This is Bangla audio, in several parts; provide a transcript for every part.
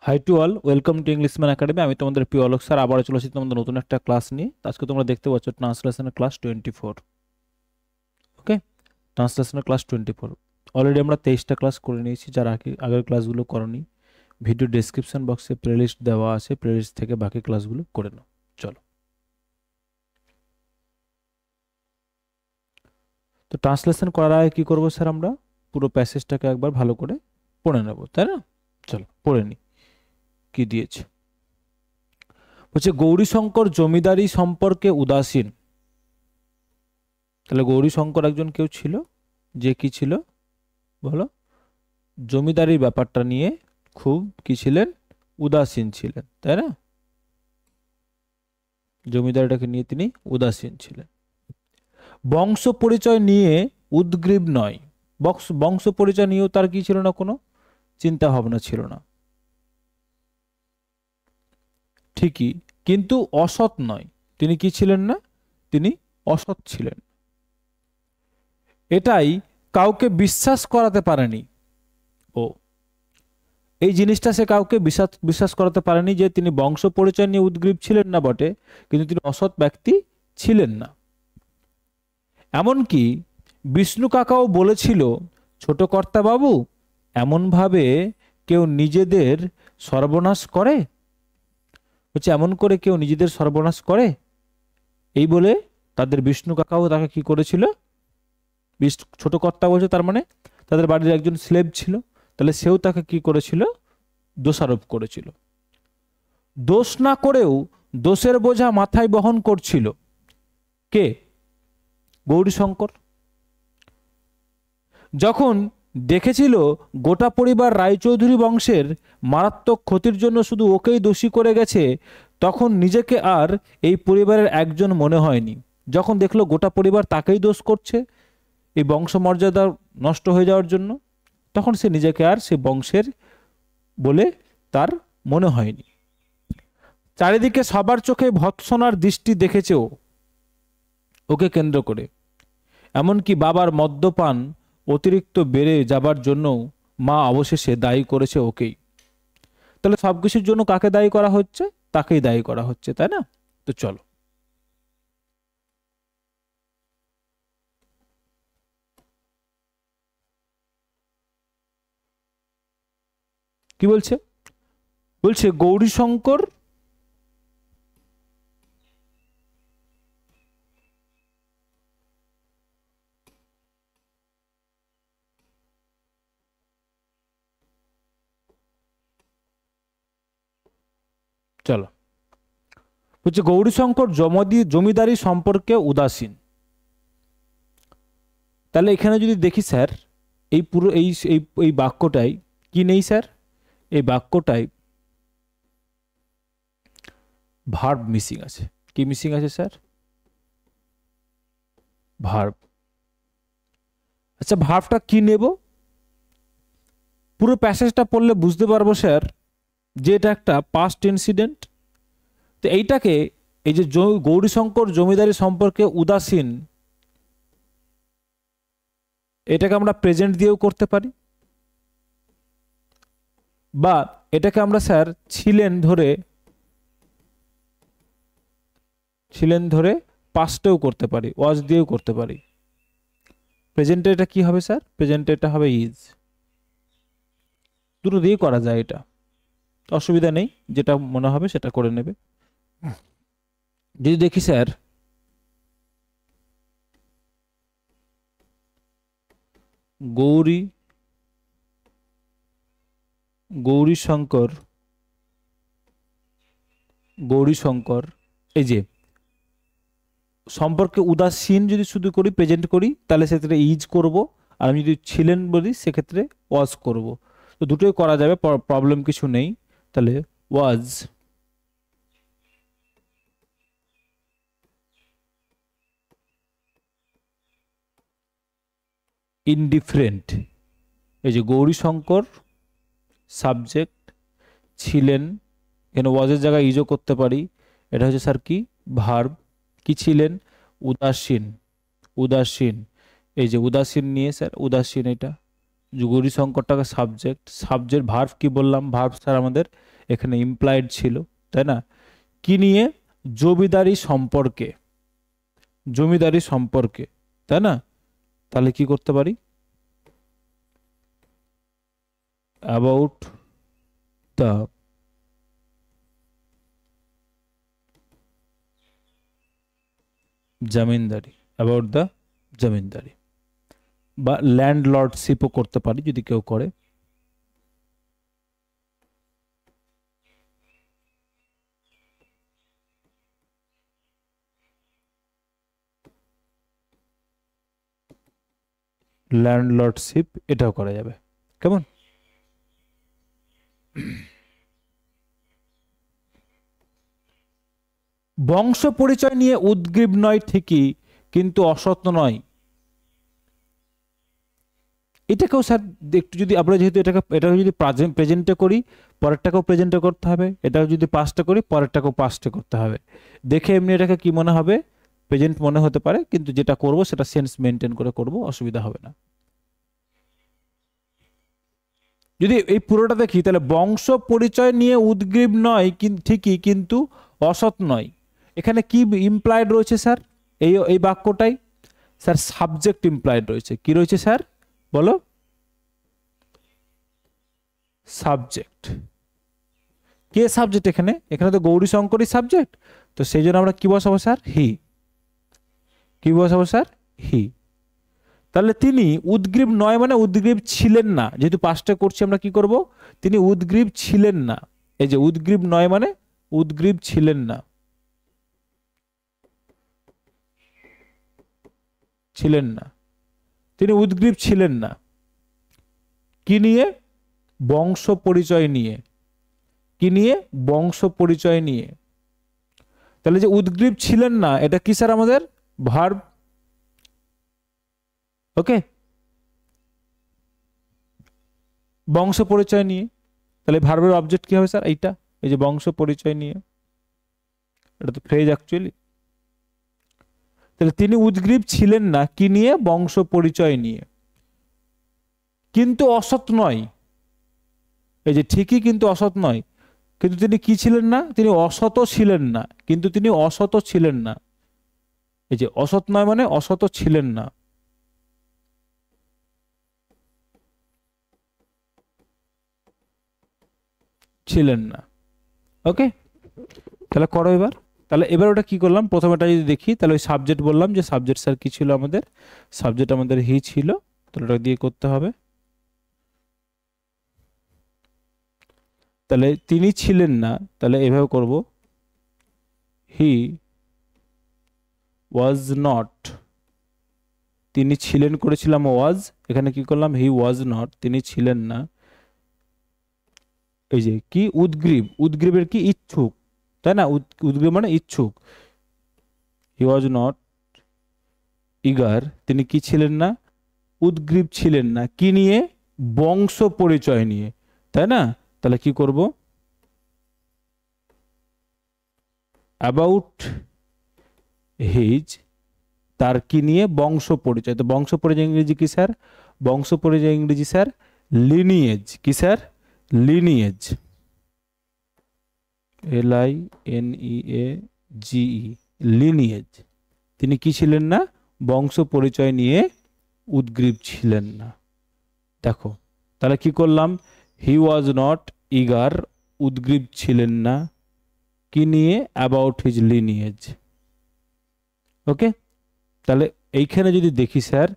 High to all, welcome to Englishman academy. আমি তোমাদের প্রিয় অলোক স্যার, আবারও চলে এসেছি তোমাদের নতুন একটা ক্লাস নিয়ে। আজকে তোমরা দেখতে পাচ্ছ ট্রান্সলেশনের ক্লাস 24। ওকে, ট্রান্সলেশনের ক্লাস 24 অলরেডি আমরা 23টা ক্লাস করে নিয়েছি। যারা আগের ক্লাসগুলো করনি, ভিডিও ডেসক্রিপশন বক্সে প্লেলিস্ট দেওয়া আছে, প্লেলিস্ট থেকে বাকি ক্লাসগুলো করে নাও। চলো, তো ট্রান্সলেশন করার আগে কী করবো স্যার, আমরা পুরো প্যাসেজটাকে একবার ভালো করে পড়ে নেব, তাই না? চলো পড়ে নিই কি দিয়েছে। বলছে গৌরীশঙ্কর জমিদারি সম্পর্কে উদাসীন। তাহলে গৌরীশঙ্কর একজন কেউ ছিল যে কি ছিল বলো, জমিদারির ব্যাপারটা নিয়ে খুব কি ছিলেন, উদাসীন ছিলেন, তাই না? জমিদারিটাকে নিয়ে তিনি উদাসীন ছিলেন। বংশ পরিচয় নিয়ে উদ্গ্রীব নয়। বংশ পরিচয় নিয়েও তার কি ছিল না, কোনো চিন্তা ভাবনা ছিল না, ঠিকই, কিন্তু অসৎ নয়। তিনি কি ছিলেন না, তিনি অসৎ ছিলেন। এটাই কাউকে বিশ্বাস করাতে পারেনি। ও, এই জিনিসটা সে কাউকে বিশ্বাস করাতে পারেনি যে তিনি বংশ পরিচয় নিয়ে উদ্গ্রীব ছিলেন না বটে, কিন্তু তিনি অসৎ ব্যক্তি ছিলেন না। এমনকি বিষ্ণু কাকাও বলেছিল, ছোট কর্তা বাবু, এমনভাবে কেউ নিজেদের সর্বনাশ করে, হচ্ছে এমন করে কেউ নিজেদের সর্বনাশ করে, এই বলে তাদের বিষ্ণু কাকাও তাকে কি করেছিল, ছোট কর্তা বলছে তার মানে তাদের বাড়ির একজন স্লেভ ছিল, তাহলে সেও তাকে কি করেছিল, দোষারোপ করেছিল। দোষ না করেও দোষের বোঝা মাথায় বহন করছিল কে, গৌরীশঙ্কর। যখন দেখেছিল গোটা পরিবার রায়চৌধুরী বংশের মারাত্মক ক্ষতির জন্য শুধু ওকেই দোষী করে গেছে, তখন নিজেকে আর এই পরিবারের একজন মনে হয়নি। যখন দেখলো গোটা পরিবার তাকেই দোষ করছে এই বংশমর্যাদা নষ্ট হয়ে যাওয়ার জন্য, তখন সে নিজেকে আর সে বংশের বলে তার মনে হয়নি। চারিদিকে সবার চোখে ভৎসনার দৃষ্টি দেখেছে ওকে কেন্দ্র করে। এমনকি বাবার মদ্যপান অতিরিক্ত বেড়ে যাবার জন্য মা অবশেষে দায়ী করেছে ওকেই। তাহলে সবকিছুর জন্য কাকে দায়ী করা হচ্ছে, তাকেই দায়ী করা হচ্ছে, তাই না? তো চলো, কি বলছে, বলছে গৌরীশঙ্কর চলো, বলছে গৌরীশঙ্কর জমিদারি সম্পর্কে উদাসীন। তাহলে এখানে যদি দেখি স্যার, এই পুরো এই বাক্যটাই কি নেই স্যার, এই বাক্যটাই ভার্ব মিসিং আছে। কি মিসিং আছে স্যার, ভার্ব। আচ্ছা, ভার্বটা কি নেব, পুরো প্যাসেজটা পড়লে বুঝতে পারবো স্যার যে এটা একটা পাস্ট ইনসিডেন্ট। তো এইটাকে, এই যে গৌরীশঙ্কর জমিদারি সম্পর্কে উদাসীন, এটাকে আমরা প্রেজেন্ট দিয়েও করতে পারি, বা এটাকে আমরা স্যার ছিলেন ধরে পাস্টেও করতে পারি, ওয়াজ দিয়েও করতে পারি। প্রেজেন্টে এটা কি হবে স্যার, প্রেজেন্টে এটা হবে ইজ। দুটো দিয়ে করা যায়, এটা অসুবিধা নেই, যেটা মনে হবে সেটা করে নেবে। যদি দেখি স্যার, গৌরীশঙ্কর এই যে সম্পর্কে উদাসীন যদি শুধু করি, প্রেজেন্ট করি, তাহলে সেক্ষেত্রে ইজ করব, আর আমি যদি ছিলেন বলি সেক্ষেত্রে ওয়াজ করব। তো দুটোই করা যাবে, প্রবলেম কিছু নেই। তাহলে ওয়াজ ইনডিফারেন্ট। এই যে গৌরীশঙ্কর সাবজেক্ট, ছিলেন, এখানে ওয়াজের জায়গায় ইজও করতে পারি। এটা হচ্ছে স্যার কি, ভার্ব। কি ছিলেন, উদাসীন। এই যে উদাসীন নিয়ে স্যার উদাসীন, এটা গৌরী শঙ্করটাকে সাবজেক্ট, সাবজেক্ট ভার্ব কি বললাম, ভার্ব স্যার আমাদের এখানে ইমপ্লয়েড ছিল, তাই না? কি নিয়ে? জমিদারি সম্পর্কে, জমিদারি সম্পর্কে, তাই না? তাহলে কি করতে পারি? About the zamindari, about the zamindari, বা ল্যান্ডলর্ডশিপও করতে পারি যদি কেউ করে। ল্যান্ডলর্ডশিপ এটাও করা যাবে, কেমন? বংশ পরিচয় নিয়ে উদ্গ্রীব নয় ঠিকই, কিন্তু অসৎ নয়। এটাকেও স্যার একটু যদি আমরা, যেহেতু এটাকে যদি প্রেজেন্টে করি, পরেরটাকেও প্রেজেন্টে করতে হবে, এটাও যদি পাস্টে করি, পরেরটাকেও পাস্টে করতে হবে। দেখে এমনি এটাকে কি মনে হবে? প্রেজেন্ট মনে হতে পারে, কিন্তু যেটা করব সেটা সেন্স মেনটেন করে করব, অসুবিধা হবে না। যদি এই পুরোটা দেখি তাহলে বংশ পরিচয় নিয়ে উদ্গ্রীব নয় ঠিকই, কিন্তু অসৎ নয়। এখানে কি ইমপ্লয়েড রয়েছে স্যার? এই বাক্যটাই স্যার সাবজেক্ট ইমপ্লয়েড রয়েছে। কি রয়েছে স্যার বলো? সাবজেক্ট। কে সাবজেক্ট এখানে? এখানে তো গৌরী শঙ্করই সাবজেক্ট, তো সেই জন্য আমরা কি বসাবো স্যার? হি। কি বসাবো স্যার? হি। তাহলে তিনি উদ্গ্রীব নয় মানে উদ্গ্রীব ছিলেন না, যেহেতু পাঁচটা করছি আমরা কি করব? তিনি উদ্গ্রীব ছিলেন না। এই যে উদ্গ্রীব নয় মানে উদ্গ্রীব ছিলেন না, ছিলেন না, তিনি উদ্গ্রীব ছিলেন না। কি নিয়ে? বংশ পরিচয় নিয়ে। কি নিয়ে? বংশ পরিচয় নিয়ে। তাহলে যে উদ্গ্রীব ছিলেন না, এটা কি স্যার আমাদের? ভার্ব। ওকে, বংশ পরিচয় নিয়ে। তাহলে ভার্বের অবজেক্ট কি হবে স্যার? এইটা, এই যে বংশ পরিচয় নিয়ে, এটা তো ফ্রেজ অ্যাকচুয়ালি। তাহলে তিনি উদ্গ্রীব ছিলেন না কি নিয়ে? বংশ পরিচয় নিয়ে। কিন্তু অসৎ নয়, এই যে ঠিকই কিন্তু অসৎ নয়। কিন্তু তিনি কি ছিলেন না? তিনি অসৎ ছিলেন না, কিন্তু তিনি অসৎ ছিলেন না। এই যে অসৎ নয় মানে অসৎ ছিলেন না, ছিলেন না। ওকে, তাহলে করো এবার। তাহলে এবার ওটা কি করলাম? প্রথমেটা যদি দেখি তাহলে ওই সাবজেক্ট বললাম, যে সাবজেক্ট স্যার কি ছিল আমাদের? সাবজেক্ট আমাদের হি ছিল, তাহলে ওটা দিয়ে করতে হবে। তাহলে তিনি ছিলেন না, তাহলে এভাবে করব, হি ওয়াজ নট। তিনি ছিলেন করেছিলাম ওয়াজ, এখানে কি করলাম? হি ওয়াজ নট, তিনি ছিলেন না। এই যে কি উদ্গ্রীব, উদ্গ্রীবের কি? ইচ্ছুক, তাই না? উদ্গ্রীব মানে ইচ্ছুক। হি ওয়াজ নট ইগার, তিনি কি ছিলেন না? উদ্গ্রীব ছিলেন না। কি নিয়ে? বংশ পরিচয় নিয়ে, তাই না? তাহলে কি করব? অ্যাবাউট হিজ, তার কি নিয়ে? বংশ পরিচয়। তো বংশ পরিচয় ইংরেজি কি স্যার? বংশ পরিচয় ইংরেজি স্যার লিনিয়েজ। কি স্যার? Lineage, LINEAGE, lineage. তিনি কি ছিলেন না? বংশ পরিচয় নিয়ে উদ্গ্রীব ছিলেন না। দেখো, তাহলে কি করলাম? হি ওয়াজ নট ইগার, উদ্গ্রীব ছিলেন না কি নিয়ে? About his lineage. ওকে, তাহলে এইখানে যদি দেখি স্যার,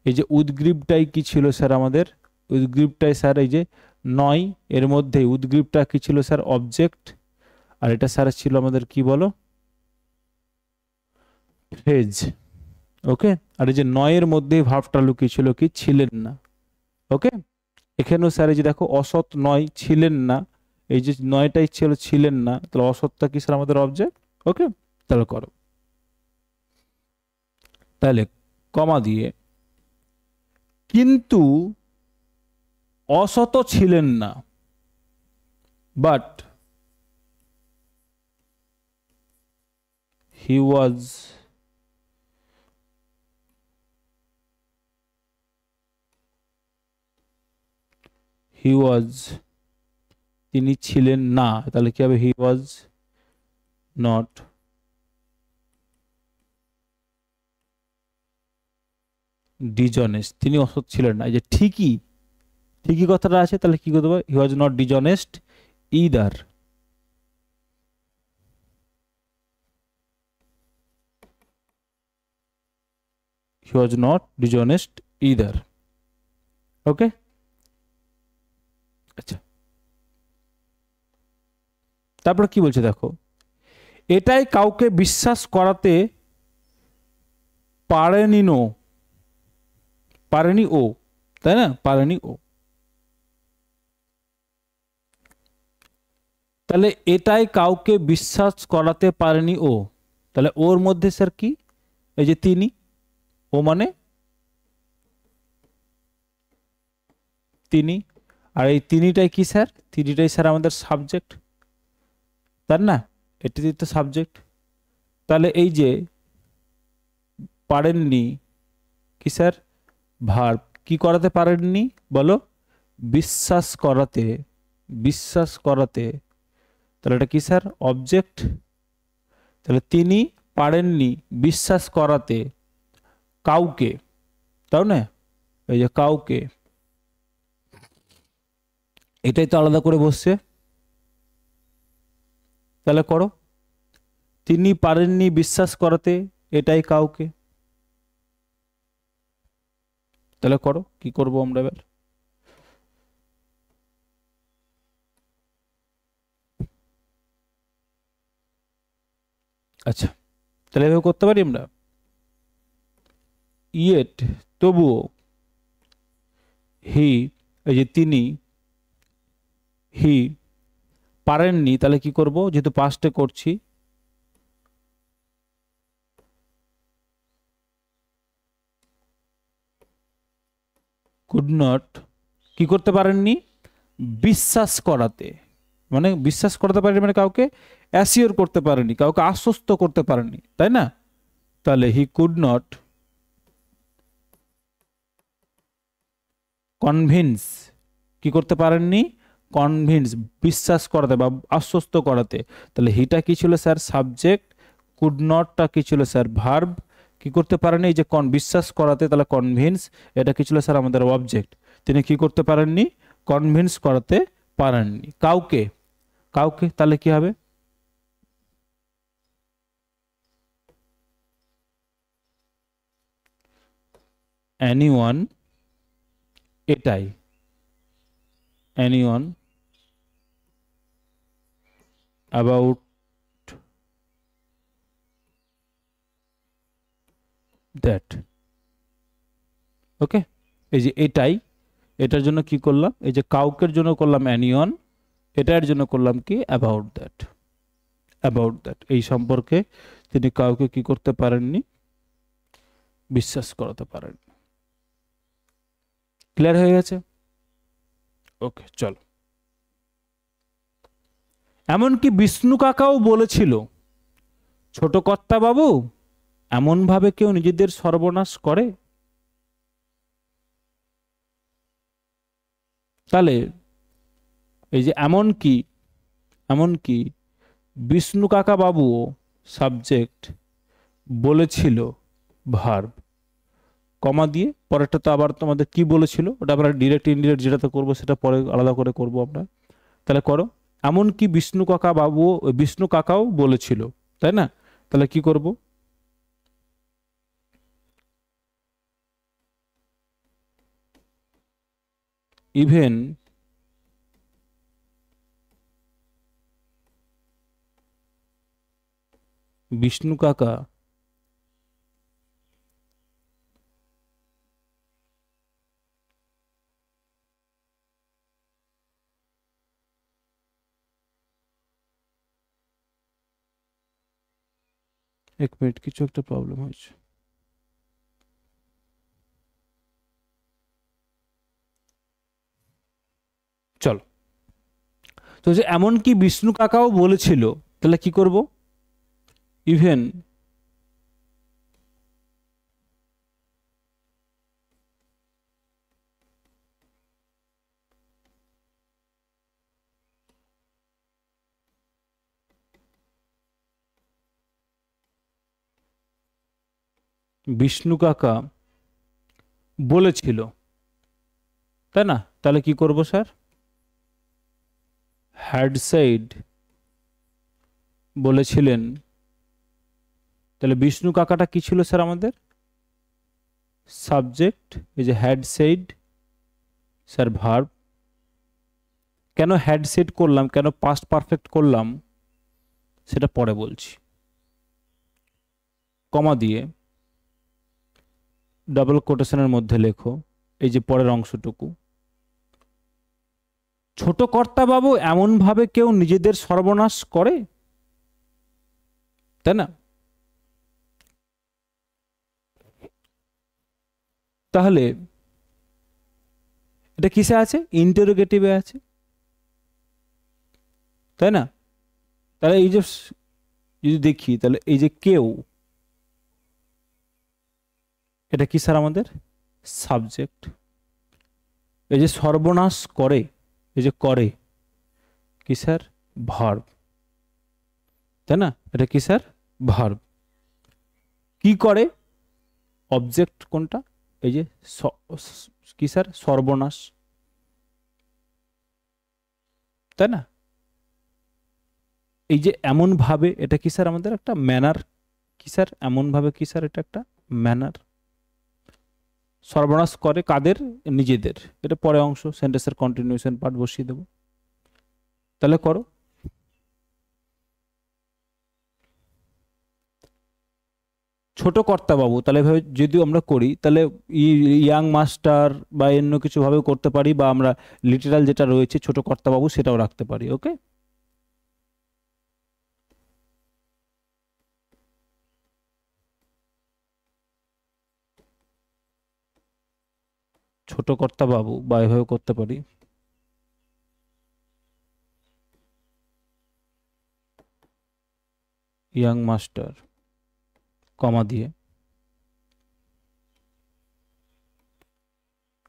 এই যে উদ্গ্রীবটাই কি ছিল স্যার আমাদের? উদ্গ্রীবটাই স্যার এই যে নয়, এর মধ্যে উদ্গ্রীবটা কি ছিল স্যার? অবজেক্ট। আর এটা স্যার ছিল আমাদের কি বলো? ফ্রেজ। ওকে, আর এই যে নয়ের মধ্যে ভার্বটা লুকিয়ে ছিল কি? ছিলেন না। ওকে, এখানেও স্যার এই যে দেখো অসৎ নয়, ছিলেন না, এই যে নয়টাই ছিল ছিলেন না, তাহলে অসৎটা কি স্যার আমাদের অবজেক্ট। ওকে, তাহলে করো। তাহলে কমা দিয়ে, কিন্তু অসৎ ছিলেন না, বাট হি ওয়াজ হি ওয়াজ, তিনি ছিলেন না, তাহলে কি হবে? হি ওয়াজ নট ডিজনেস্ট, তিনি অসৎ ছিলেন না। এই যে ঠিকই, ঠিকই কথাটা আছে, তাহলে কি করতে হবে? He was not dishonest either. He was not dishonest either. Okay, আচ্ছা, তারপর কি বলছে দেখো, এটাই কাউকে বিশ্বাস করাতে পারেনি নো, পারেনি ও, তাই না? পারেনি ও, তাহলে এটাই কাউকে বিশ্বাস করাতে পারেনি ও, তাহলে ওর মধ্যে স্যার কি? এই যে তিনি, ও মানে তিনি, আর এই তিনিটাই কি স্যার? তিনিটাই স্যার আমাদের সাবজেক্ট, তাই না? এটি তো সাবজেক্ট। তাহলে এই যে পারেননি কি স্যার? ভার্ব। কি করাতে পারেননি বলো? বিশ্বাস করাতে, বিশ্বাস করাতে, তাহলে এটা কি স্যার? অবজেক্ট। তাহলে তিনি পারেননি বিশ্বাস করাতে কাউকে, তাও না? এই যে কাউকে, এটাই তো আলাদা করে বসছে, তাহলে করো, তিনি পারেননি বিশ্বাস করাতে এটাই কাউকে, তাহলে করো, কি করব আমরা এবার? আচ্ছা, তাহলে এভাবে করতে পারি আমরা। ইয়েট, তবুও, হি, এই যে তিনি, হি পারেননি, তাহলে কি করব? যেহেতু পাস্টে করছি, কুড নট, কি করতে পারেননি? বিশ্বাস করাতে, মানে বিশ্বাস করতে পারেনি মানে কাউকে অ্যাসিওর করতে পারেনি, কাউকে আশ্বস্ত করতে পারেনি, তাই না? তাহলে হি কুড নট কনভিন্স, কি করতে পারেননি? কনভিন্স, বিশ্বাস করাতে বা আশ্বস্ত করাতে। তাহলে হিটা কি ছিল স্যার? সাবজেক্ট। কুড নটটা কি ছিল স্যার? ভার্ব। কি করতে পারেনি? এই যে বিশ্বাস করাতে, তাহলে কনভিন্স, এটা কি ছিল স্যার? আমাদের অবজেক্ট। তিনি কি করতে পারেননি? কনভিন্স করাতে পারেননি কাউকে, কাউকে, তাহলে কি হবে? এনিওয়ান, এটাই, এনিওয়ান অ্যাবাউট দ্যাট। ওকে, এই যে এটাই, এটার জন্য কি করলাম? এই যে কাউকের জন্য করলাম অ্যানিয়ন, এটার জন্য করলাম কি? About that. অ্যাবাউট দ্যাট, এই সম্পর্কে তিনি কাউকে কি করতে পারেননি? বিশ্বাস করাতে পারেননি। ক্লিয়ার হয়ে গেছে? ওকে, চলো। এমনকি বিষ্ণু কাকাও বলেছিল, ছোট কর্তা বাবু, এমন ভাবে কেউ নিজেদের সর্বনাশ করে? তাহলে এই যে এমনকি, এমনকি বিষ্ণু কাকা বাবুও সাবজেক্ট, বলেছিল ভার্ব, কমা দিয়ে, পরেরটা তো আবার তোমাদের কি বলেছিল, ওটা আমরা ডিরেক্ট ইনডিরেক্ট যেটাতে করবো সেটা পরে আলাদা করে করব আমরা। তাহলে করো, এমনকি বিষ্ণু কাকা বাবু, বিষ্ণু কাকাও বলেছিল, তাই না? তাহলে কি করব? ইভেন বিষ্ণু কাকা এক মিনিট, কিছু একটা প্রবলেম হয়েছে। চলো, তো যে এমনকি বিষ্ণু কাকাও বলেছিল, তাহলে কি করব? ইভেন বিষ্ণু কাকা বলেছিল, তাই না? তাহলে কি করব স্যার? হ্যাড সেড, বলেছিলেন। তাহলে বিষ্ণু কাকাটা কি ছিল স্যার আমাদের? সাবজেক্ট। এই যে হ্যাড সেড স্যার ভার্ব। কেন হ্যাড সেড করলাম, কেন পাস্ট পারফেক্ট করলাম সেটা পরে বলছি। কমা দিয়ে ডাবল কোটেশনের মধ্যে লেখো এই যে পরের অংশটুকু, ছোট কর্তা বাবু এমন ভাবে কেউ নিজেদের সর্বনাশ করে, তাই না? তাহলে এটা কিসে আছে? ইন্টারোগেটিভে আছে, তাই না? তাহলে এই যে যদি দেখি, তাহলে এই যে কেউ, এটা কি স্যার আমাদের? সাবজেক্ট। এই যে সর্বনাশ করে, এই যে করে কি স্যার? ভার্ব, তাই না? এটা কি স্যার? ভার্ব। কি করে? অবজেক্ট কোনটা? এই যে কি স্যার? সর্বনাশ, তাই না? এই যে এমন ভাবে, এটা কি স্যার আমাদের একটা ম্যানার। কি স্যার? এমন ভাবে কি স্যার? এটা একটা ম্যানার। সর্বনাশ করে কাদের? নিজেদের। এটা পরে অংশ, সেন্টেন্সের কন্টিনিউশন পার্ট বসিয়ে দেবো। তাহলে করো। ছোট কর্তা বাবু, তাহলে এভাবে যদি আমরা করি, তাহলে ইয়াং মাস্টার বা অন্য কিছু ভাবে করতে পারি, বা আমরা লিটারাল যেটা রয়েছে ছোট কর্তা বাবু সেটাও রাখতে পারি। ওকে, ছোট কর্তা বাবু বা এভাবে করতে পারি। ইয়াং মাস্টার, কমা দিয়ে,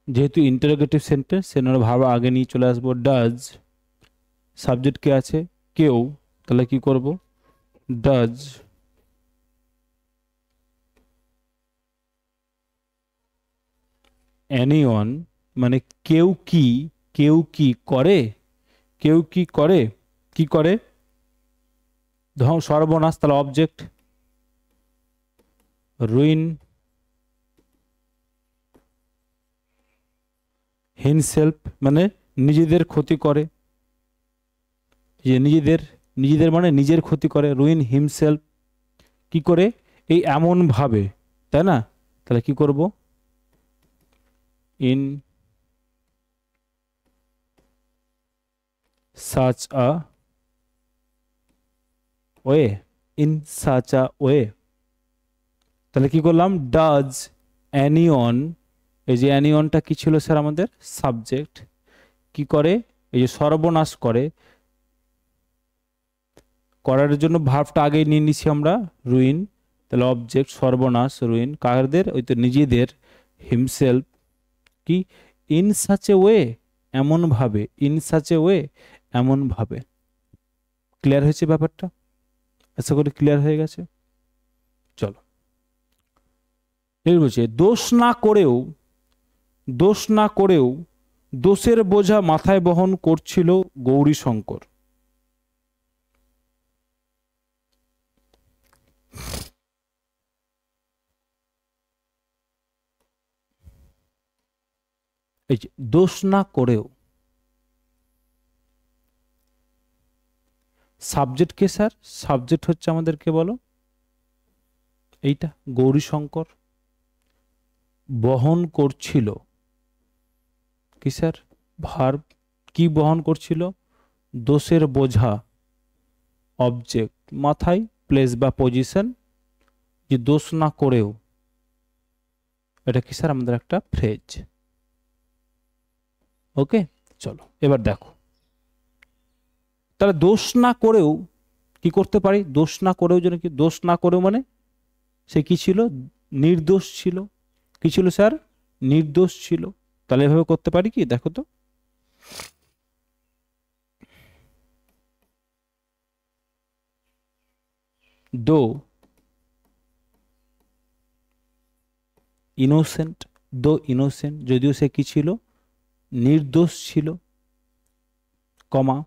যেহেতু ইন্টারোগেটিভ সেন্টেন্স সেনার ভাব আগে নিয়ে চলে আসবো। ডাজ, সাবজেক্ট কে আছে? কেউ। তাহলে কি করব? ডাজ এনিওয়ান, মানে কেউ কি, কেউ কি করে, কেউ কি করে, কি করে? সর্বনাশ, তাহলে অবজেক্ট। রুইন হিমসেলফ, মানে নিজেদের ক্ষতি করে। যে নিজেদের, নিজেদের মানে নিজের ক্ষতি করে। রুইন হিমসেলফ কি করে? এই এমন ভাবে, তাই না? তাহলে কি করব? In such a way, in such a way. তাহলে কি করলাম? ডাজ অ্যানিয়ন, এই যে অ্যানিয়নটা কি ছিল স্যার আমাদের? সাবজেক্ট। কি করে? এই যে সর্বনাশ করে, করার জন্য ভার্বটা আগে নিয়ে নিছি আমরা, রুইন। তাহলে অবজেক্ট সর্বনাশ, রুইন কাদের? ওই তো নিজেদের। হিমসেলফ কি? ইন সাচ এ ওয়ে, এমন ভাবে। ইন সাচ এ ওয়ে, এমন ভাবে। ক্লিয়ার হয়েছে ব্যাপারটা? আশা করি ক্লিয়ার হয়ে গেছে। চলো, এই বলছে দোষ না করেও, দোষ না করেও দোষের বোঝা মাথায় বহন করছিল গৌরীশঙ্কর। এই যে দোষ না করেও, সাবজেক্ট কে স্যার? সাবজেক্ট হচ্ছে আমাদের, কে বলো? এইটা গৌরীশঙ্কর। বহন করছিল কি স্যার? ভার্ব। কি বহন করছিল? দোষের বোঝা, অবজেক্ট। মাথায় প্লেস বা পজিশন। যে দোষ না করেও, এটা কি স্যার আমাদের একটা ফ্রেজ। ওকে, চলো এবার দেখো। তাহলে দোষ না করেও কি করতে পারি? দোষ না করেও যেন কি? দোষ না করেও মানে সে কি ছিল? নির্দোষ ছিল। কি ছিল স্যার? নির্দোষ ছিল। তাহলে এভাবে করতে পারি কি? দেখো তো, দো ইনোসেন্ট, দো ইনোসেন্ট, যদিও সে কি ছিল, নির্দোষ ছিল, কমা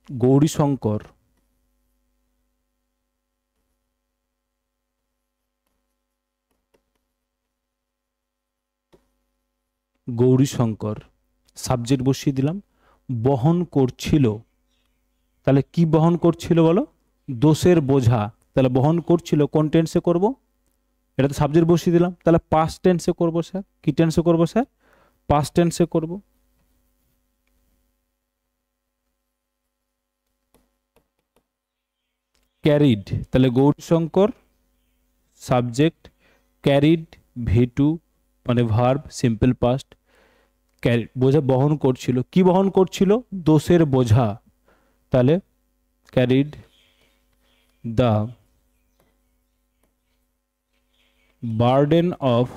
গৌরীশঙ্কর গৌরীশঙ্কর সাবজেক্ট বসিয়ে দিলাম, বহন করছিল, তাহলে কি বহন করছিল বলো, দোষের বোঝা। তাহলে বহন করছিল কোন টেন্সে করব, এটা তো সাবজেক্ট বসিয়ে দিলাম, তাহলে পাস্ট টেন্সে করব স্যার। কি টেন্সে করব স্যার, পাস্ট টেন্সে করব। ক্যারিড, তাহলে গৌরশঙ্কর সাবজেক্ট, ক্যারিড ভি2 মানে ভার্ব সিম্পল পাস্ট, ক্যারিড বোঝা বহন করছিল, কি বহন করছিল, দোষের বোঝা, তাহলে carried the burden of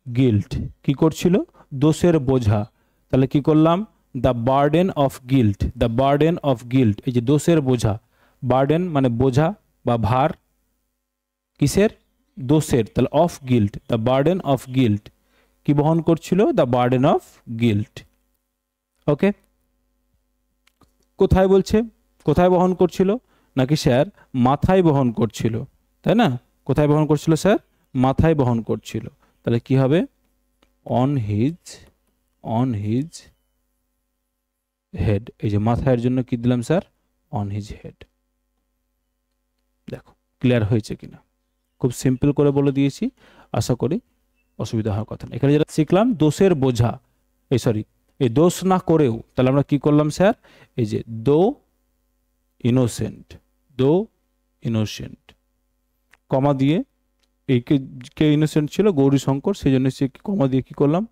guilt, কি করছিল, দোষের বোঝা, তাহলে কি করলাম, the burden of guilt, the burden of guilt, এই যে দোষের বোঝা, বার্ডেন মানে বোঝা বা ভার, কিসের, দোষের, তাহলে of guilt, the burden of guilt, কি বহন করছিল, দ্য বার্ডেন অফ গিল্ট। ওকে, কোথায় বলছে, কোথায় বহন করছিল, নাকি স্যার মাথায় বহন করছিল, তাই না, কোথায় বহন করছিল স্যার, মাথায় বহন করছিল, তাহলে কি হবে, অন হিজ হেড, এই যে মাথায়ের জন্য কি দিলাম স্যার, অন হিজ হেড। দেখো ক্লিয়ার হয়েছে কিনা, খুব সিম্পল করে বলে দিয়েছি, আশা করি অসুবিধা হওয়ার কথা না। এখানে যেটা শিখলাম দোষের বোঝা, এই সরি এই দোষ না করেও, তাহলে আমরা কি করলাম স্যার, এই যে দো ইনোসেন্ট, দো ইনোসেন্ট, কমা দিয়ে, এই কে ইনোসেন্ট ছিল, গৌরীশঙ্কর, সেই জন্য সে কমা দিয়ে কি করলাম,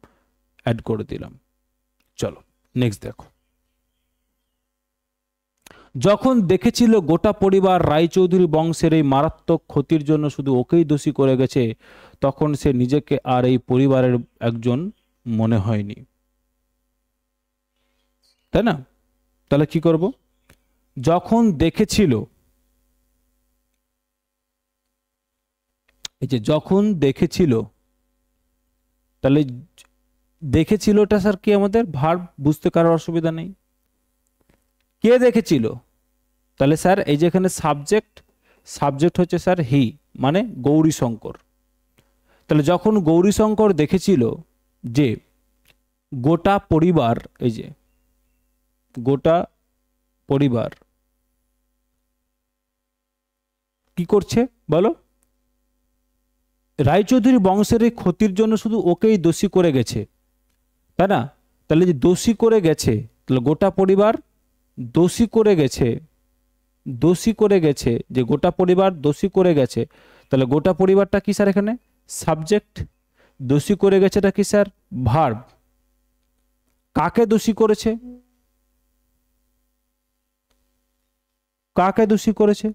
অ্যাড করে দিলাম। চলো নেক্সট দেখো, যখন দেখেছিল গোটা পরিবার রায়চৌধুরী বংশের এই মারাত্মক ক্ষতির জন্য শুধু ওকেই দোষী করে গেছে, তখন সে নিজেকে আর এই পরিবারের একজন মনে হয়নি, তাই না, তাহলে কি করব, যখন দেখেছিল, এই যে যখন দেখেছিল, তাহলে দেখেছিলটা স্যার কি আমাদের ভার্ব, বুঝতে কারোর অসুবিধা নেই, কে দেখেছিল, তাহলে স্যার এই যে এখানে সাবজেক্ট, সাবজেক্ট হচ্ছে স্যার হি মানে গৌরীশঙ্কর, তাহলে যখন গৌরীশঙ্কর দেখেছিল যে গোটা পরিবার, এই যে গোটা পরিবার কি করছে বলো, রায়চৌধুরী বংশের এই ক্ষতির জন্য শুধু ওকেই দোষী করে গেছে, তাই না, তাহলে যে দোষী করে গেছে, তাহলে গোটা পরিবার দোষী করে গেছে, দোষী করে গেছে, যে গোটা পরিবার দোষী করে গেছে, তাহলে গোটা পরিবারটা কি স্যার এখানে সাবজেক্ট, দোষী করে গেছে এটা কি স্যার ভার্ব, কাকে দোষী করেছে, কাকে দোষী করেছে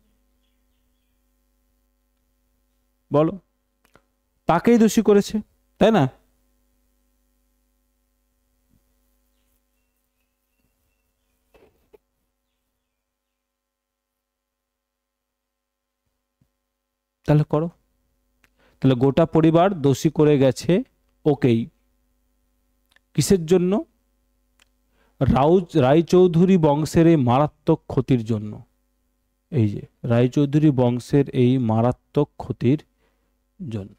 বলো, তাকেই দোষী করেছে, তাই না, তাহলে করো, তাহলে গোটা পরিবার দোষী করে গেছে ওকেই, কিসের জন্য, রায়চৌধুরী বংশের এই মারাত্মক ক্ষতির জন্য, এই যে রায়চৌধুরী বংশের এই মারাত্মক ক্ষতির জন্য,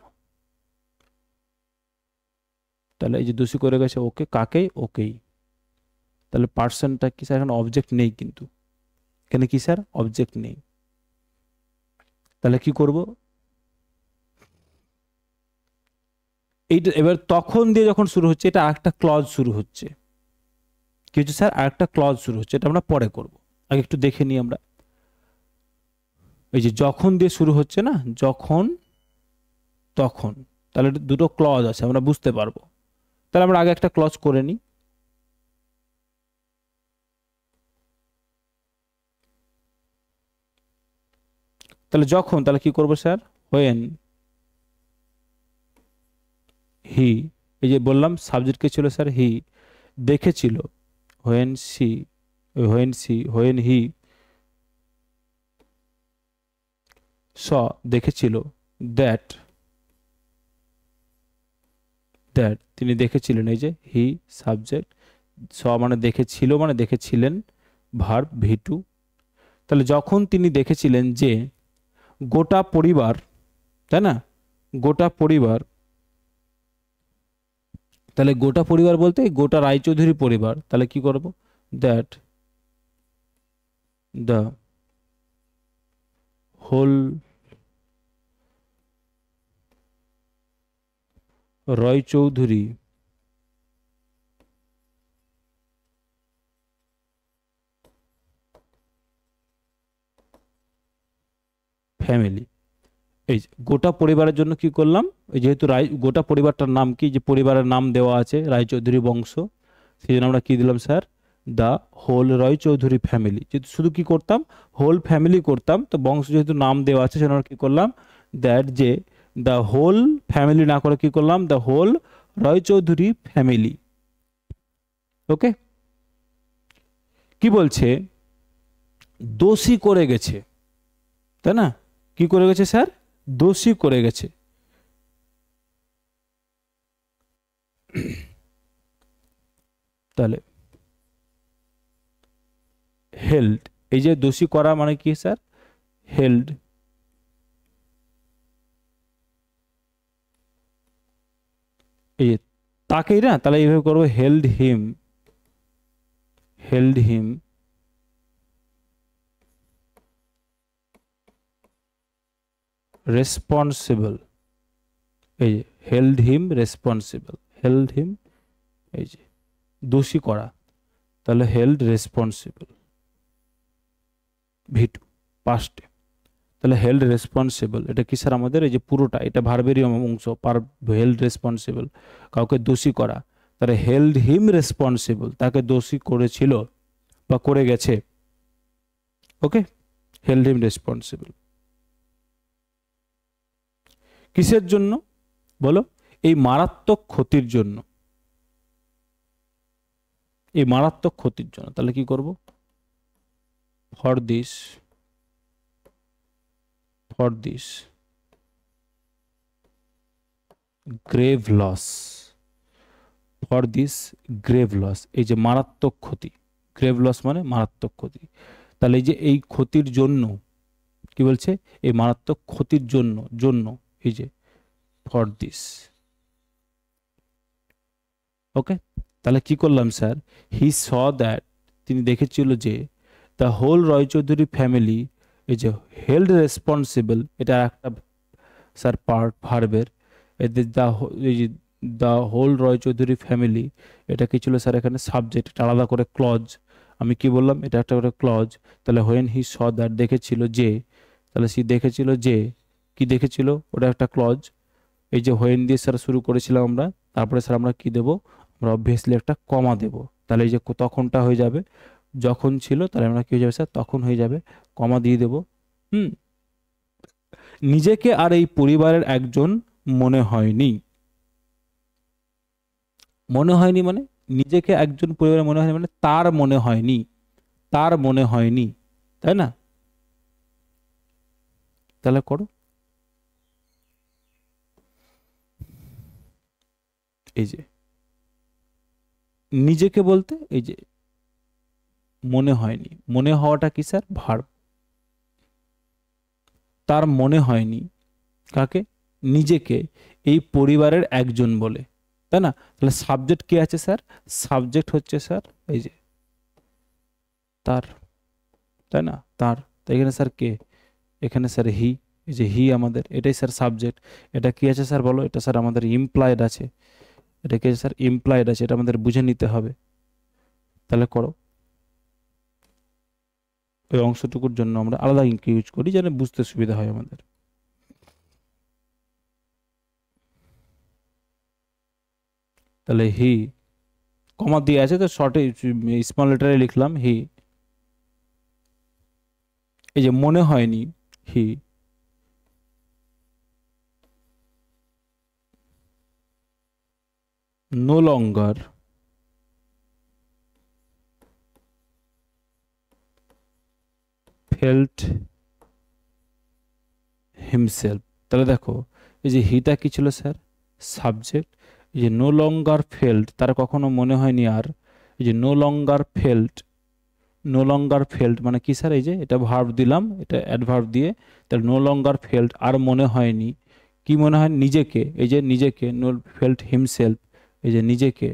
তাহলে এই যে দোষী করে গেছে ওকে, কাকে, ওকেই, তাহলে পার্সনটা কি স্যার, এখানে অবজেক্ট নেই, কিন্তু এখানে কি স্যার অবজেক্ট নেই, তাহলে কি করব, এইটা এবার তখন দিয়ে যখন শুরু হচ্ছে, এটা আরেকটা ক্লজ শুরু হচ্ছে, কি হচ্ছে স্যার, আরেকটা ক্লজ শুরু হচ্ছে, এটা আমরা পরে করব, আগে একটু দেখে নিই আমরা, এই যে যখন দিয়ে শুরু হচ্ছে না, যখন তখন, তাহলে দুটো ক্লজ আছে, আমরা বুঝতে পারবো, তাহলে আমরা আগে একটা ক্লজ করে নিই, তাহলে যখন, তাহলে কি করবো স্যার, হোয়েন হি, এই যে বললাম সাবজেক্ট কে ছিল স্যার হি, দেখেছিল, হোয়েন সি, হোয়েন হি স দেখেছিল, দ্যাট দ্যাট তিনি দেখেছিলেন, এই যে হি সাবজেক্ট, স মানে দেখেছিল মানে দেখেছিলেন, ভার্ব ভি2। তাহলে যখন তিনি দেখেছিলেন যে গোটা পরিবার, তাই না, গোটা পরিবার, তাহলে গোটা পরিবার বলতে গোটা রায়চৌধুরী পরিবার, তাহলে কি করব, that the whole Roychowdhury family, এই যে গোটা পরিবারের জন্য কি করলাম, এই যেহেতু গোটা পরিবারটার নাম কি, যে পরিবারের নাম দেওয়া আছে রায়চৌধুরী বংশ, সেই জন্য আমরা কি দিলাম sir, the whole Roychowdhury family. যেহেতু শুধু কি করতাম, হোল ফ্যামিলি করতাম, তো বংশ যেহেতু নাম দেওয়া আছে সেজন্য আমরা কি করলাম, দ্যাট যে দ্য হোল ফ্যামিলি না করে কি করলাম, দ্য হোল রায়চৌধুরী ফ্যামিলি। ওকে, কি বলছে, দোষী করে গেছে, তাই না, কি করে গেছে স্যার, দোষী করে গেছে। তাহলে হেল্ড, এই যে দোষী করা মানে কি স্যার, হেল্ড, এই যে তাকেই না, তাহলে এইভাবে করবো, হেল্ড হিম, হেল্ড হিম রেসপন্সিবল, এই যে হেল্ড হিম রেসপন্সিবল, হেল্ড হিম, এই যে দোষী করা, তাহলে হেল্ড রেসপন্সিবল ভি2 পাস্টে। তাহলে হেল্ড রেসপন্সিবল এটা কি স্যার আমাদের, এই যে পুরোটা এটা ভার্বেরই অংশ, পার হেল্ড রেসপন্সিবল কাউকে দোষী করা, তাহলে হেল্ড হিম রেসপন্সিবল তাকে দোষী করেছিল বা করে গেছে। ওকে, হেল্ড হিম রেসপন্সিবল কিসের জন্য বলো, এই মারাত্মক ক্ষতির জন্য, এই মারাত্মক ক্ষতির জন্য। তাহলে কি করব, for this grave loss, for this grave loss, এই যে মারাত্মক ক্ষতি, গ্রেভ লস মানে মারাত্মক ক্ষতি, তাহলে এই যে এই ক্ষতির জন্য, কি বলছে, এই মারাত্মক ক্ষতির জন্য, জন্য এই যে ফর দিস। ওকে, তাহলে কি করলাম স্যার, হি স দ্যাট তিনি দেখেছিল যে দ্য হোল রায়চৌধুরী ফ্যামিলি, এই যে হেল্ড রেসপন্সিবল এটা একটা স্যার পার্ট ভার্বের, এদের এই যে দ্য হোল রায়চৌধুরী ফ্যামিলি এটা কি ছিল স্যার, এখানে সাবজেক্ট, এটা আলাদা করে ক্লজ, আমি কি বললাম, এটা একটা করে ক্লজ। তাহলে হোয়েন হি স দ্যাট দেখেছিল যে, তাহলে সে দেখেছিল যে, কি দেখেছিল, ওটা একটা ক্লজ, এই যে হোয়েন দিয়ে স্যার শুরু করেছিলাম আমরা, তারপরে স্যার আমরা কি দেব, আমরা অবভিয়াসলি একটা কমা দেব, তাহলে এই যে তখনটা হয়ে যাবে, যখন ছিল তাহলে আমরা কি হয়ে যাবে স্যার, তখন হয়ে যাবে, কমা দিয়ে দেব। হুম, নিজেকে আর এই পরিবারের একজন মনে হয়নি, মনে হয়নি মানে নিজেকে একজন পরিবারের মনে হয়নি মানে তার মনে হয়নি, তার মনে হয়নি, তাই না, তাহলে করো, এই যে নিজেকে বলতে এই যে মনে হয়নি, মনে হওয়াটা কি স্যার, ভার্ব, তার মনে হয়নি কাকে, নিজেকে এই পরিবারের একজন বলে, তাই না, তাহলে সাবজেক্ট কি আছে স্যার, সাবজেক্ট হচ্ছে স্যার এই যে তার, তাই না, তার, তাই এখানে স্যার কে, এখানে স্যার হি, এই যে হি আমাদের, এটাই স্যার সাবজেক্ট, এটা কি আছে স্যার বলো, এটা স্যার আমাদের ইমপ্লয়েড আছে, এটা কি স্যার ইমপ্লয়েড আছে, এটা আমাদের বুঝে নিতে হবে। তাহলে করো, ওই অংশটুকুর জন্য আমরা আলাদা ইঙ্ক ইউজ করি যেন বুঝতে সুবিধা হয় আমাদের। তাহলে হি কমা দিয়ে আছে তো শর্টে স্মল লেটারে লিখলাম হি, এই যে মনে হয়নি, হি no longer felt হিমসেলফ। তাহলে দেখো এই যে হিটা কি ছিল স্যার? সাবজেক্ট। এই যে নো লঙ্গার ফেল্ট, তার কখনো মনে হয়নি আর। এই যে no longer felt, no longer felt মানে কি স্যার? এই যে এটা ভার্ব দিলাম, এটা অ্যাডভার্ব দিয়ে, তাহলে নো লঙ্গার ফেল্ট আর মনে হয়নি। কি মনে হয়? নিজেকে। এই যে নিজেকে, নো ফেল্ট হিমসেলফ, এই যে নিজেকে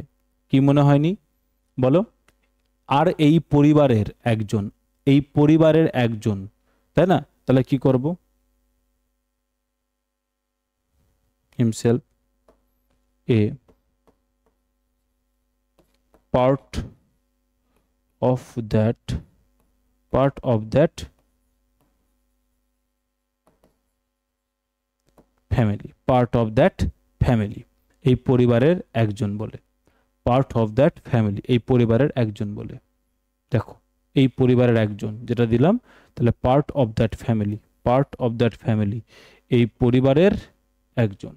কি মনে হয়নি বলো? আর এই পরিবারের একজন, এই পরিবারের একজন, তাই না? তাহলে কি করব? Himself a part of that, part of that family, part of that family, এই পরিবারের একজন বলে। পার্ট অফ দ্যাট ফ্যামিলি, এই পরিবারের একজন বলে। দেখো এই পরিবারের একজন যেটা দিলাম, তাহলে part of that family, part of that family, এই পরিবারের একজন।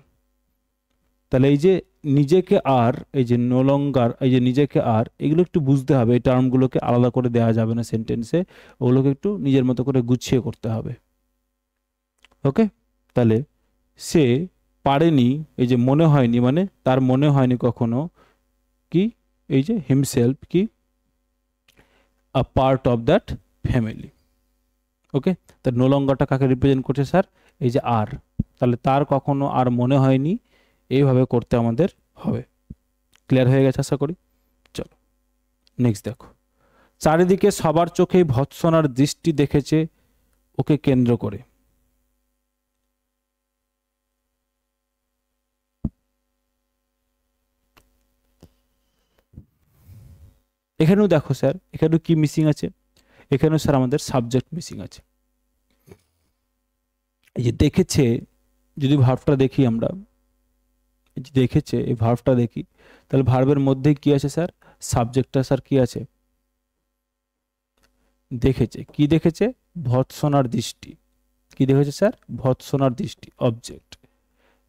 তাহলে এই যে নিজেকে আর, এই যে নো লঙ্গার, এই যে নিজেকে আর, এগুলো একটু বুঝতে হবে। এই টার্মগুলোকে আলাদা করে দেওয়া যাবে না সেন্টেন্সে, ওগুলোকে একটু নিজের মতো করে গুছিয়ে করতে হবে। ওকে, তাহলে সে পারেনি, এই যে মনে হয়নি মানে তার মনে হয়নি কখনো কি, এই যে হিমসেলফ কি a part of that family. Okay, তা নো লঙ্গারটা কাকে রিপ্রেজেন্ট করছে স্যার? এই যে আর, তাহলে তার কখনো আর মনে হয়নি, এইভাবে করতে আমাদের হবে। ক্লিয়ার হয়ে গেছে আশা করি। চলো নেক্সট দেখো, চারিদিকে সবার চোখেই ভৎসনার দৃষ্টি দেখেছে ওকে কেন্দ্র করে। এখানেও দেখো স্যার, এখানেও কি মিসিং আছে? এখানেও স্যার আমাদের সাবজেক্ট মিসিং আছে। এই যে দেখেছে, যদি ভার্বটা দেখি আমরা, এই যে দেখেছে এই ভার্বটা দেখি, তাহলে ভার্বের মধ্যে কি আছে স্যার? সাবজেক্টটা স্যার কি আছে? দেখেছে। কি দেখেছে? ভৎসনার দৃষ্টি। কি দেখেছে স্যার? ভৎসনার দৃষ্টি, অবজেক্ট।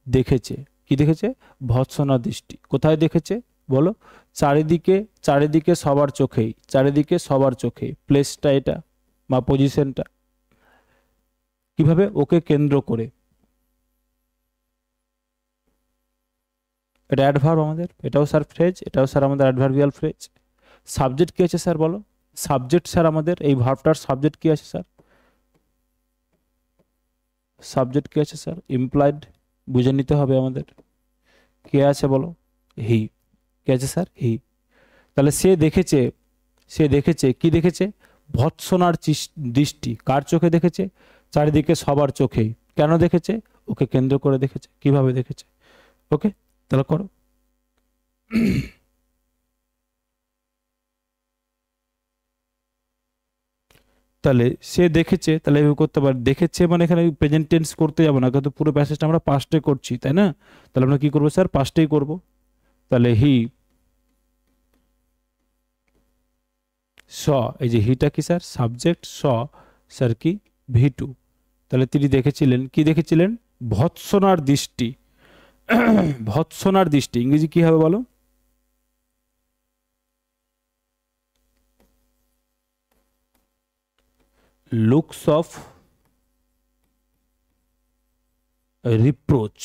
দেখেছে, কি দেখেছে? ভৎসনার দৃষ্টি। কোথায় দেখেছে বলো? চারিদিকে, চারিদিকে সবার চোখেই, চারিদিকে সবার চোখেই, প্লেসটা এটা বা পজিশনটা কিভাবে? ওকে কেন্দ্র করে। এটা অ্যাডভার্ব আমাদের, এটাও স্যার ফ্রেজ, এটাও স্যার আমাদের অ্যাডভার্বিয়াল ফ্রেজ। সাবজেক্ট কি আছে স্যার বলো? সাবজেক্ট স্যার আমাদের এই ভার্বটার সাবজেক্ট কি আছে স্যার? সাবজেক্ট কি আছে স্যার? ইমপ্লয়েড, বুঝে নিতে হবে আমাদের। কে আছে বলো? হি। কে আছে স্যার? হি। তাহলে সে দেখেছে, সে দেখেছে, কি দেখেছে? ভৎসনার দৃষ্টি। কার চোখে দেখেছে? চারিদিকে সবার চোখেই। কেন দেখেছে? ওকে কেন্দ্র করে দেখেছে। কিভাবে দেখেছে? ওকে, তাহলে করো। তাহলে সে দেখেছে, তাহলে এভাবে করতে পারে। দেখেছে মানে এখানে প্রেজেন্ট টেন্স করতে যাবো না, কিন্তু পুরো প্যাসেজটা আমরা পাস্টে করছি, তাই না? তাহলে আমরা কি করবো স্যার? পাস্টেই করব। তাহলে হি স, এই যে হিটা কি স্যার? সাবজেক্ট। স স্যার কি? ভি2। তাহলে তিনি দেখেছিলেন, কি দেখেছিলেন? ভৎসনার দৃষ্টি। ভৎসনার দৃষ্টি ইংরেজি কি হবে বলো? Looks of reproach.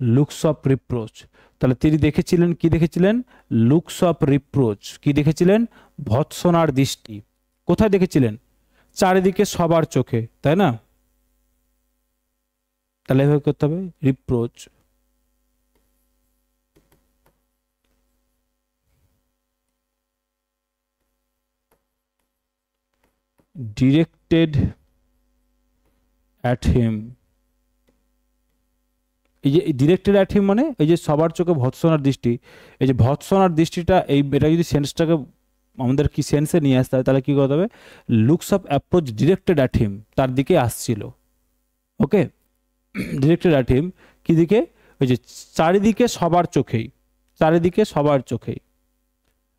Looks of reproach. তাহলে তিনি দেখেছিলেন, কি দেখেছিলেন? Looks of reproach. কি দেখেছিলেন? ভৎসনার দৃষ্টি। কোথায় দেখেছিলেন? চারিদিকে সবার চোখে, তাই না? তাহলে এভাবে করতে হবে, রিপ্রোচ। Directed at him. এই যে ডিরেক্টেড অ্যাট হিম মানে এই যে সবার চোখে ভৎসনার দৃষ্টি, এই যে ভৎসনার দৃষ্টিটা, এই এটা যদি সেন্সটাকে আমাদের কি সেন্সে নিয়ে আসতে হয়, তাহলে কি করতে হবে? Looks of approach directed at him, তার দিকে আসছিল। ওকে, ডিরেক্টেড অ্যাট হিম কি দিকে? ওই যে চারিদিকে সবার চোখেই, চারিদিকে সবার চোখেই।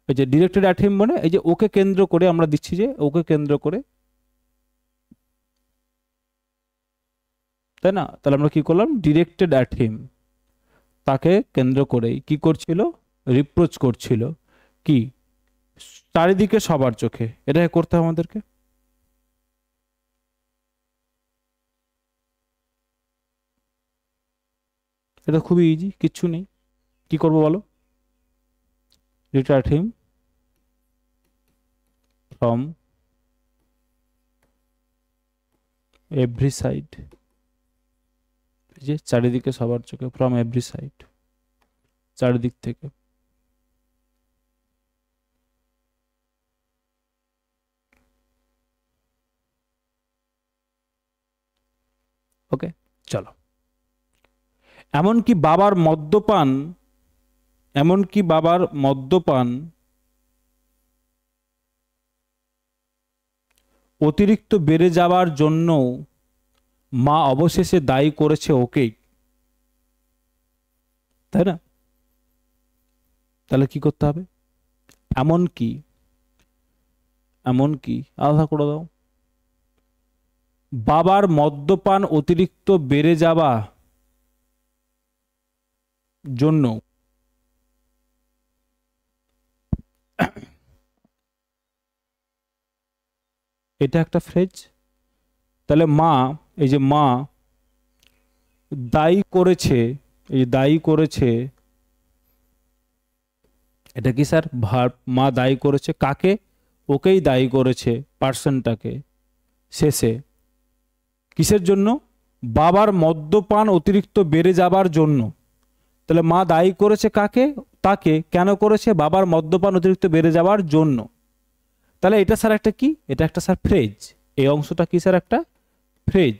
এই যে ডিরেক্টেড অ্যাট হিম মানে এই যে ওকে কেন্দ্র করে আমরা দিচ্ছি, যে ওকে কেন্দ্র করে, তাই না? তাহলে আমরা কি করলাম? ডিরেক্টেড অ্যাট হিম, তাকে কেন্দ্র করেই কি করছিল? রিপ্রোচ করছিল। কি চারিদিকে সবার চোখে, এটা করতে হবে আমাদেরকে। এটা খুবই ইজি, কিচ্ছু নেই। কি করবো বলো? Return him from every side, যে চারিদিকে সবার চোখে, ফ্রম এভরি সাইড, চারিদিক থেকে। ওকে, চলো। এমনকি বাবার মদ্যপান অতিরিক্ত বেড়ে যাওয়ার জন্য মা অবশেষে দায়ী করেছে ওকেই, তাই না? তাহলে কি করতে হবে? এমনকি আলাদা করে দাও, বাবার মদ্যপান অতিরিক্ত বেড়ে যাওয়া জন্য এটা একটা ফ্রেজ। তাহলে মা, এই যে মা দায়ী করেছে, এই দায়ী করেছে, এটা কি স্যার ভার্ব। মা দায়ী করেছে কাকে? ওকেই দায়ী করেছে, পার্সনটাকে। শেষে কিসের জন্য? বাবার মদ্যপান অতিরিক্ত বেড়ে যাবার জন্য। তাহলে মা দায়ী করেছে কাকে? তাকে। কেন করেছে? বাবার মদ্যপান অতিরিক্ত বেড়ে যাওয়ার জন্য। তাহলে এটা স্যার একটা কি? এটা একটা স্যার ফ্রেজ। এই অংশটা কি স্যার? একটা ফ্রেজ।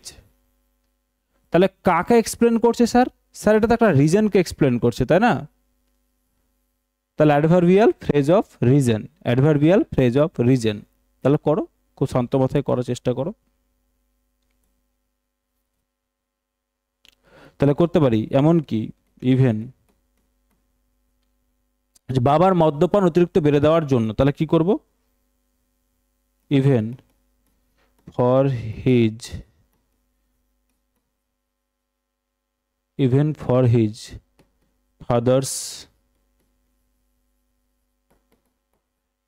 তাহলে কাকে এক্সপ্লেন করছে স্যার? স্যার এটা তো একটা রিজনকে এক্সপ্লেন করছে, তাই না? তাহলে adverbial phrase of reason, adverbial phrase of reason. তাহলে করো, খুব শান্ত মাথায় করার চেষ্টা করো। তাহলে করতে পারি এমনকি, ইভেন, বাবার মদ্যপান অতিরিক্ত বেড়ে দেওয়ার জন্য। তাহলে কি করব? Even for his father's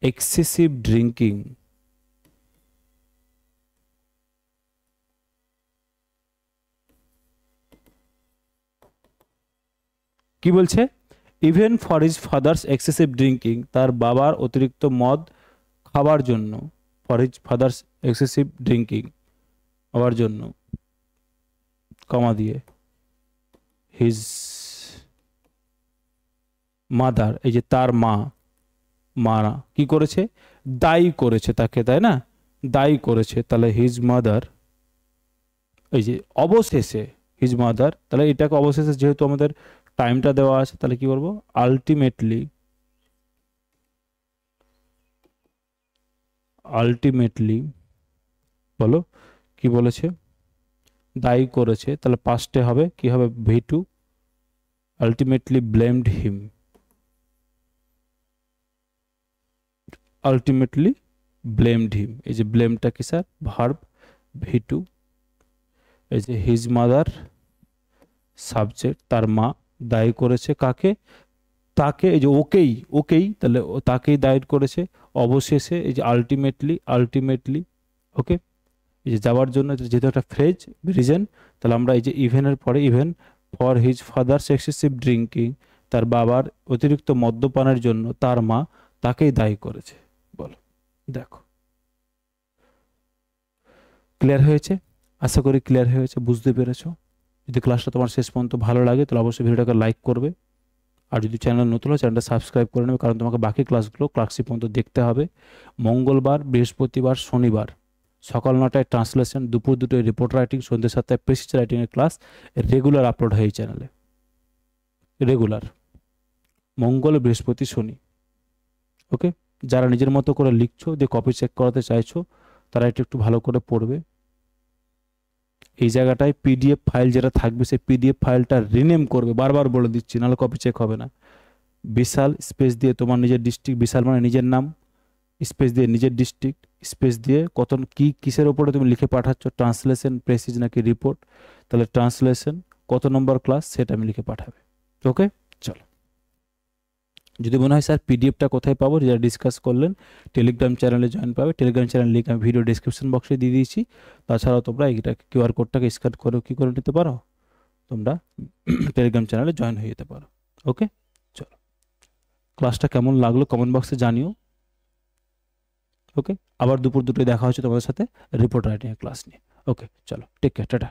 excessive drinking, কি বলছে? Even for his father's excessive drinking, তার বাবার অতিরিক্ত মদ খাবার জন্য। For his father's excessive drinking, খাবার জন্য, কমা দিয়ে, হিজ মাদার, এই যে তার মা, কি করেছে? দায়ী করেছে তাকে, তাই না? দায়ী করেছে। তাহলে হিজ মাদার, এই যে অবশেষে হিজ মাদার, তাহলে এটাকে অবশেষে, যেহেতু আমাদের টাইমটা দেওয়া আছে, তাহলে কি করবো? আলটিমেটলি বলো কি বলেছে? দায়ী করেছে। তাহলে পাস্টে হবে কি হবে? V2, ultimately blamed him, ultimately blamed him. এই যে ব্লেমটা কি স্যার? Verb, V2। এই যে হিজ মাদার সাবজেক্ট, তার মা দায়ী করেছে কাকে? তাকে। এই যে ওকেই, তাহলে তাকেই দায়ী করেছে। অবশেষে এই যে আলটিমেটলি, ওকে, এই যে যাওয়ার জন্য, যেহেতু একটা ফ্রেজ, রিজন, তাহলে আমরা এই যে ইভেনের পরে, even for his father's excessive drinking, তার বাবার অতিরিক্ত মদ্যপানের জন্য তার মা তাকেই দায়ী করেছে। বলো, দেখো ক্লিয়ার হয়েছে? আশা করি ক্লিয়ার হয়েছে, বুঝতে পেরেছো। যদি ক্লাসটা তোমার শেষ পর্যন্ত ভালো লাগে তাহলে অবশ্যই ভিডিওটাকে লাইক করবে। আর যদি চ্যানেল নতুন হয় চ্যানেলটা সাবস্ক্রাইব করে নেবে, কারণ তোমাকে বাকি ক্লাসগুলো ক্লাসি পর্যন্ত দেখতে হবে। মঙ্গলবার, বৃহস্পতিবার, শনিবার সকাল 9টায় ট্রান্সলেশন, দুপুর 2টায় রিপোর্ট রাইটিং, সন্ধ্যে 7টায় প্রেসিজ রাইটিংয়ের ক্লাস রেগুলার আপলোড হয় এই চ্যানেলে। রেগুলার মঙ্গল, বৃহস্পতি, শনি। ওকে, যারা নিজের মতো করে লিখছো, দিয়ে কপি চেক করাতে চাইছো, তারা এটা একটু ভালো করে পড়বে। এই জায়গাটায় পিডিএফ ফাইল যেটা থাকবে, সেই পিডিএফ ফাইলটা রিনেম করবে, বারবার বলে দিচ্ছি, নাহলে কপি চেক হবে না। বিশাল স্পেস দিয়ে তোমার নিজের ডিস্ট্রিক্ট, বিশাল মানে নিজের নাম, স্পেস দিয়ে নিজের ডিস্ট্রিক্ট, স্পেস দিয়ে কত কি কিসের ওপরে তুমি লিখে পাঠাচ্ছ, ট্রান্সলেশন, প্রেসিজ নাকি রিপোর্ট, তাহলে ট্রান্সলেশন কত নম্বর ক্লাস সেটা আমি লিখে পাঠাবে। ওকে, চলো। যদি মনে হয় স্যার পিডিএফটা কোথায় পাবো, যেটা ডিসকাস করলেন, টেলিগ্রাম চ্যানেলে জয়েন পাবে। টেলিগ্রাম চ্যানেল লিঙ্ক আমি ভিডিও ডিসক্রিপশন বক্সে দিয়ে দিয়েছি। তাছাড়াও তোমরা এটা কিউআর কোডটাকে স্ক্যান করে কি করে নিতে পারো, তোমরা টেলিগ্রাম চ্যানেলে জয়েন হয়ে যেতে পারো। ওকে, চলো, ক্লাসটা কেমন লাগলো কমেন্ট বক্সে জানিও। ওকে, আবার দুপুর দুটোয় দেখা হচ্ছে তোমাদের সাথে রিপোর্ট রাইটিং ক্লাস নিয়ে। ওকে, চলো, টেক কেয়ার, টাটা।